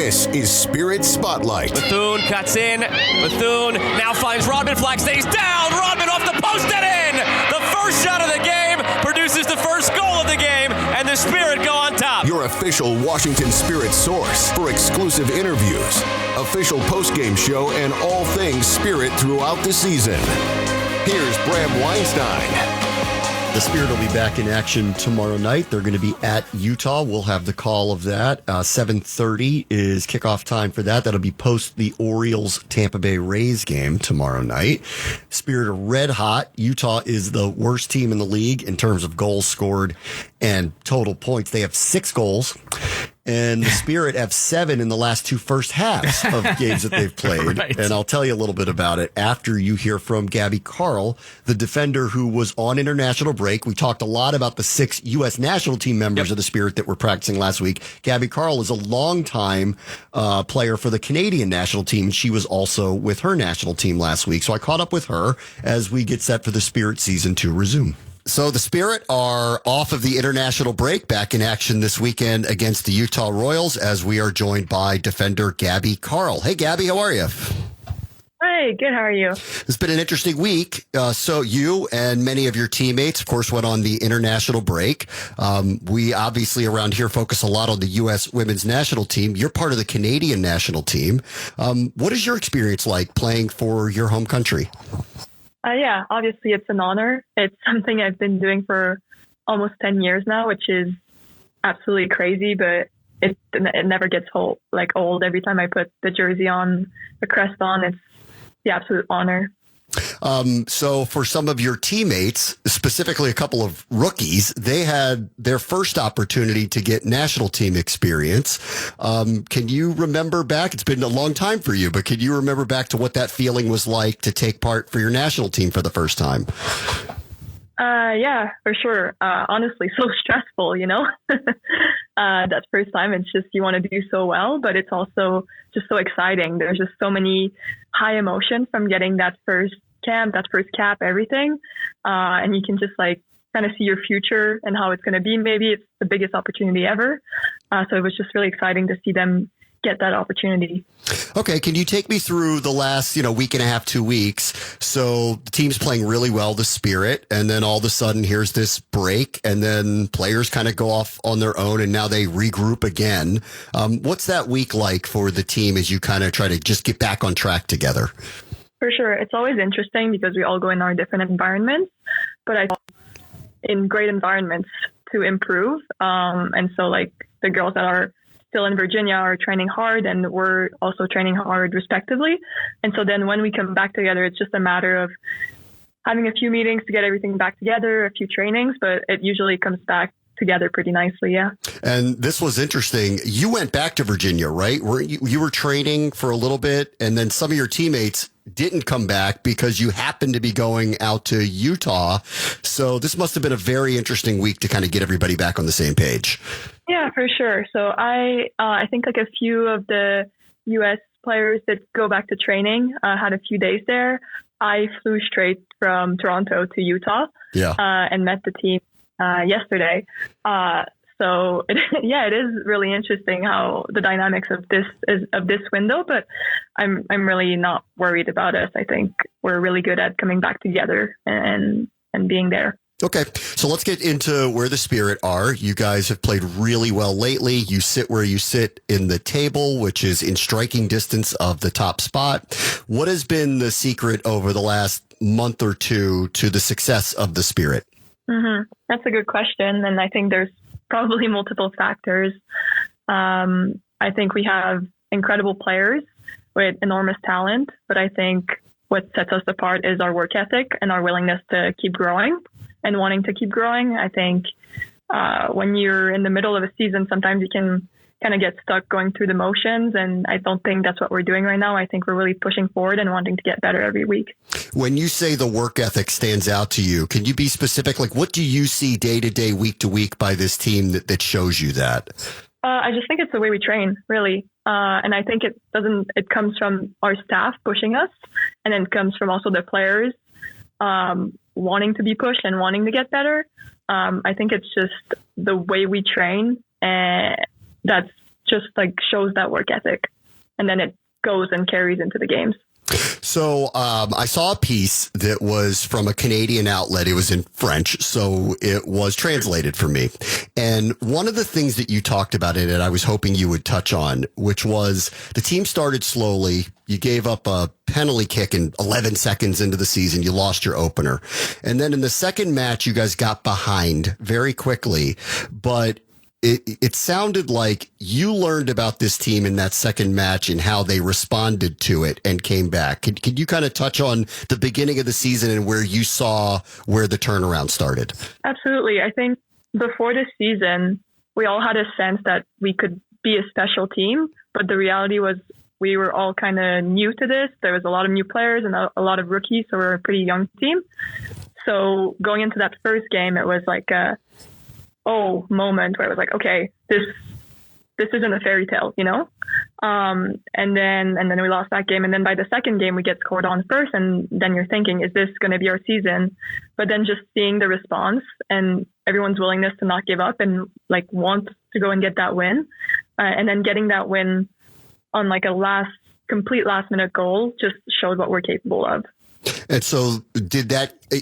This is Spirit Spotlight. Bethune cuts in. Bethune now finds Rodman. Flag stays down. Rodman off the post and in. The first shot of the game produces the first goal of the game, and the Spirit go on top. Your official Washington Spirit source for exclusive interviews, official postgame show, and all things Spirit throughout the season. Here's Bram Weinstein. The Spirit will be back in action tomorrow night. They're going to be at Utah. We'll have the call of that. 7:30 is kickoff time for that. That'll be post the Orioles-Tampa Bay Rays game tomorrow night. Spirit are red hot. Utah is the worst team in the league in terms of goals scored and total points. They have 6 goals. And the Spirit have 7 in the last 2 first halves of games that they've played. Right. And I'll tell you a little bit about it after you hear from Gabby Carle, the defender who was on international break. We talked a lot about the 6 U.S. national team members of the Spirit that were practicing last week. Gabby Carle is a longtime player for the Canadian national team. She was also with her national team last week. So I caught up with her as we get set for the Spirit season to resume. So the Spirit are off of the international break, back in action this weekend against the Utah Royals, as we are joined by defender Gabby Carle. Hey, Gabby, how are you? Hi, good. How are you? It's been an interesting week. So you and many of your teammates, of course, went on the international break. We obviously around here focus a lot on the U.S. women's national team. You're part of the Canadian national team. What is your experience like playing for your home country? Yeah, obviously it's an honor. It's something I've been doing for almost 10 years now, which is absolutely crazy, but it never gets old. Every time I put the jersey on, the crest on, it's the absolute honor. So for some of your teammates, specifically a couple of rookies, they had their first opportunity to get national team experience. Can you remember back? It's been a long time for you, but can you remember back to what that feeling was like to take part for your national team for the first time? Yeah, for sure. Honestly, so stressful, that first time. It's just, you want to do so well, but it's also just so exciting. There's just so many high emotions from getting that first camp, that first cap, everything. And you can just kind of see your future and how it's going to be. Maybe it's the biggest opportunity ever. So it was just really exciting to see them get that opportunity. Okay. Can you take me through the last, week and a half, 2 weeks? So the team's playing really well, the Spirit, and then all of a sudden here's this break, and then players kind of go off on their own and now they regroup again. What's that week like for the team as you kind of try to just get back on track together? For sure. It's always interesting because we all go in our different environments, but I think in great environments to improve. And so the girls that are still in Virginia are training hard, and we're also training hard respectively. And so then when we come back together, it's just a matter of having a few meetings to get everything back together, a few trainings, but it usually comes back together pretty nicely. Yeah. And this was interesting. You went back to Virginia, right? You were training for a little bit, and then some of your teammates didn't come back because you happened to be going out to Utah. So this must have been a very interesting week to kind of get everybody back on the same page. Yeah, for sure. So I think a few of the U.S. players that go back to training had a few days there. I flew straight from Toronto to Utah and met the team yesterday. So it is really interesting how the dynamics of this window, but I'm really not worried about us. I think we're really good at coming back together and being there. Okay, so let's get into where the Spirit are. You guys have played really well lately. You sit where you sit in the table, which is in striking distance of the top spot. What has been the secret over the last month or two to the success of the Spirit? Mm-hmm. That's a good question, and I think there's probably multiple factors. I think we have incredible players with enormous talent, but I think what sets us apart is our work ethic and our willingness to keep growing and wanting to keep growing. I think when you're in the middle of a season, sometimes you can kind of get stuck going through the motions, and I don't think that's what we're doing right now. I think we're really pushing forward and wanting to get better every week. When you say the work ethic stands out to you, can you be specific? What do you see day to day, week to week by this team that shows you that? I just think it's the way we train, really. And I think it comes from our staff pushing us, and then it comes from also the players wanting to be pushed and wanting to get better. I think it's just the way we train, and that's just like shows that work ethic, and then it goes and carries into the games. So I saw a piece that was from a Canadian outlet. It was in French, so it was translated for me. And one of the things that you talked about in it, I was hoping you would touch on, which was the team started slowly. You gave up a penalty kick in 11 seconds into the season. You lost your opener. And then in the second match, you guys got behind very quickly, but it sounded like you learned about this team in that second match and how they responded to it and came back. Could you kind of touch on the beginning of the season and where you saw where the turnaround started? Absolutely. I think before this season, we all had a sense that we could be a special team, but the reality was we were all kind of new to this. There was a lot of new players and a lot of rookies, so we're a pretty young team. So going into that first game, it was like a moment where it was like, okay, this isn't a fairy tale, you know? And then we lost that game. And then by the second game, we get scored on first. And then you're thinking, is this going to be our season? But then just seeing the response and everyone's willingness to not give up and like want to go and get that win. And then getting that win on like a complete last minute goal just showed what we're capable of. And so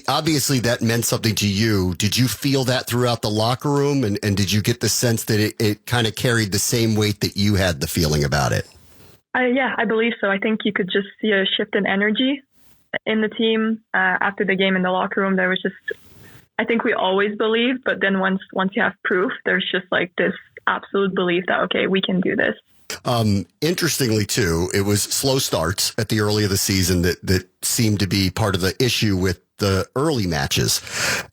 obviously that meant something to you. Did you feel that throughout the locker room? And did you get the sense that it kind of carried the same weight that you had the feeling about it? Yeah, I believe so. I think you could just see a shift in energy in the team after the game in the locker room. There was just, I think we always believed, but then once you have proof, there's just like this absolute belief that, okay, we can do this. Interestingly, too, it was slow starts at the early of the season that seemed to be part of the issue with the early matches.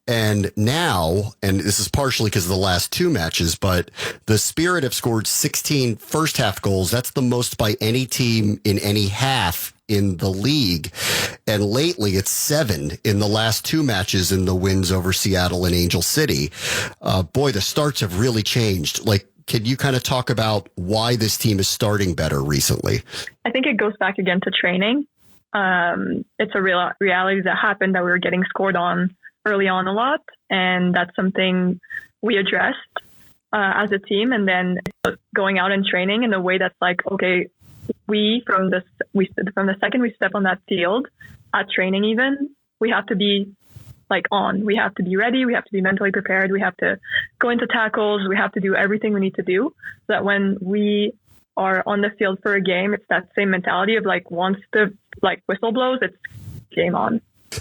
And now, and this is partially because of the last two matches, but the Spirit have scored 16 first half goals. That's the most by any team in any half in the league. And lately it's 7 in the last two matches in the wins over Seattle and Angel City. Boy, the starts have really changed. Like, can you kind of talk about why this team is starting better recently? I think it goes back again to training. It's a real reality that happened that we were getting scored on early on a lot. And that's something we addressed as a team. And then going out and training in a way that's like, okay, from the second we step on that field at training even, we have to be like on. We have to be ready. We have to be mentally prepared. We have to go into tackles. We have to do everything we need to do so that when we are on the field for a game, it's that same mentality of like once the like whistle blows, it's game on.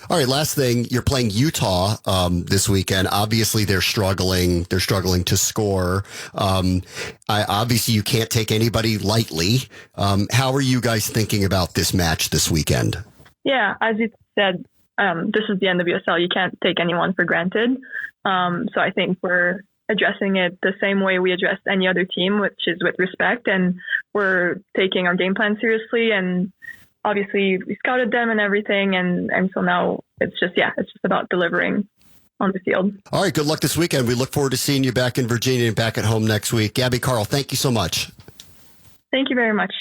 All right. Last thing, you're playing Utah this weekend. Obviously, they're struggling. They're struggling to score. Obviously, you can't take anybody lightly. How are you guys thinking about this match this weekend? Yeah, as you said, this is the NWSL. You can't take anyone for granted. So I think we're addressing it the same way we address any other team, which is with respect. And we're taking our game plan seriously. And obviously we scouted them and everything. And so now it's just about delivering on the field. All right. Good luck this weekend. We look forward to seeing you back in Virginia and back at home next week. Gabby Carle, thank you so much. Thank you very much.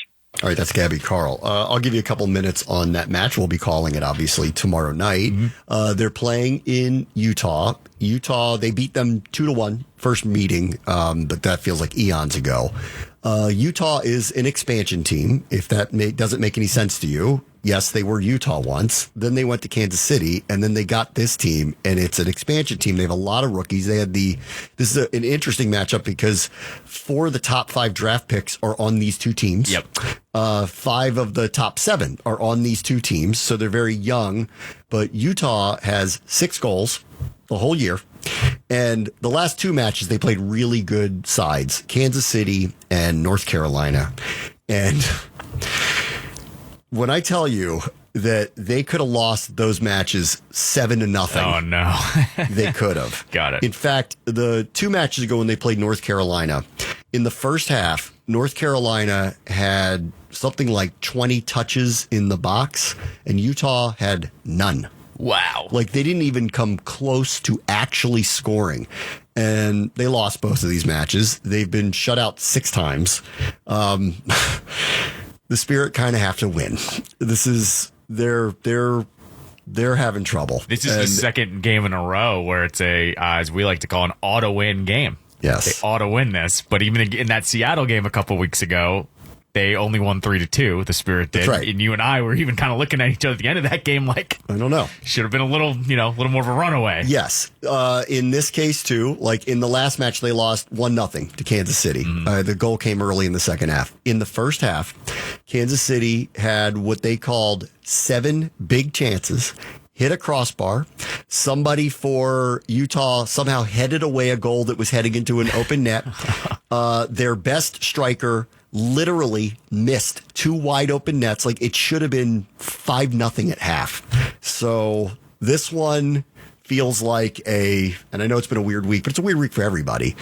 All right, that's Gabby Carle. I'll give you a couple minutes on that match. We'll be calling it, obviously, tomorrow night. Mm-hmm. They're playing in Utah. They beat them 2-1 first meeting, but that feels like eons ago. Utah is an expansion team, if that doesn't make any sense to you. Yes, they were Utah once. Then they went to Kansas City, and then they got this team, and it's an expansion team. They have a lot of rookies. This is an interesting matchup because 4 of the top 5 draft picks are on these two teams. Yep. 5 of the top 7 are on these two teams, so they're very young. But Utah has 6 goals the whole year. And the last 2 matches, they played really good sides, Kansas City and North Carolina. And when I tell you that they could have lost those matches 7-0. Oh, no. They could have. Got it. In fact, the 2 matches ago when they played North Carolina, in the first half, North Carolina had something like 20 touches in the box, and Utah had none. Wow. Like, they didn't even come close to actually scoring. And they lost both of these matches. They've been shut out 6 times. The Spirit kind of have to win. This is they're having trouble. This is the second game in a row where it's as we like to call, an auto-win game. Yes. They ought to win this. But even in that Seattle game a couple weeks ago, they only won 3-2. The Spirit did. That's right. And you and I were even kind of looking at each other at the end of that game like, I don't know. Should have been a little more of a runaway. Yes. In this case, too, like in the last match, they lost 1-0 to Kansas City. The goal came early in the second half. In the first half, Kansas City had what they called 7 big chances, hit a crossbar. Somebody for Utah somehow headed away a goal that was heading into an open net. Their best striker literally missed 2 wide open nets. Like it should have been 5-0 at half. So this one feels like and I know it's been a weird week, but it's a weird week for everybody.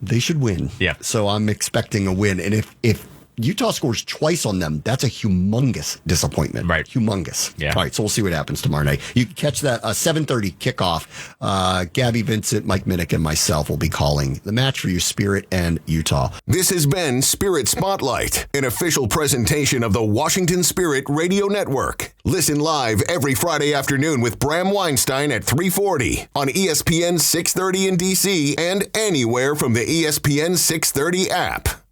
They should win. Yeah. So I'm expecting a win. And if Utah scores twice on them, that's a humongous disappointment. Right. Humongous. Yeah. All right, so we'll see what happens tomorrow night. You can catch that 7:30 kickoff. Gabby Vincent, Mike Minnick, and myself will be calling the match for you, Spirit and Utah. This has been Spirit Spotlight, an official presentation of the Washington Spirit Radio Network. Listen live every Friday afternoon with Bram Weinstein at 3:40 on ESPN 630 in DC and anywhere from the ESPN 630 app.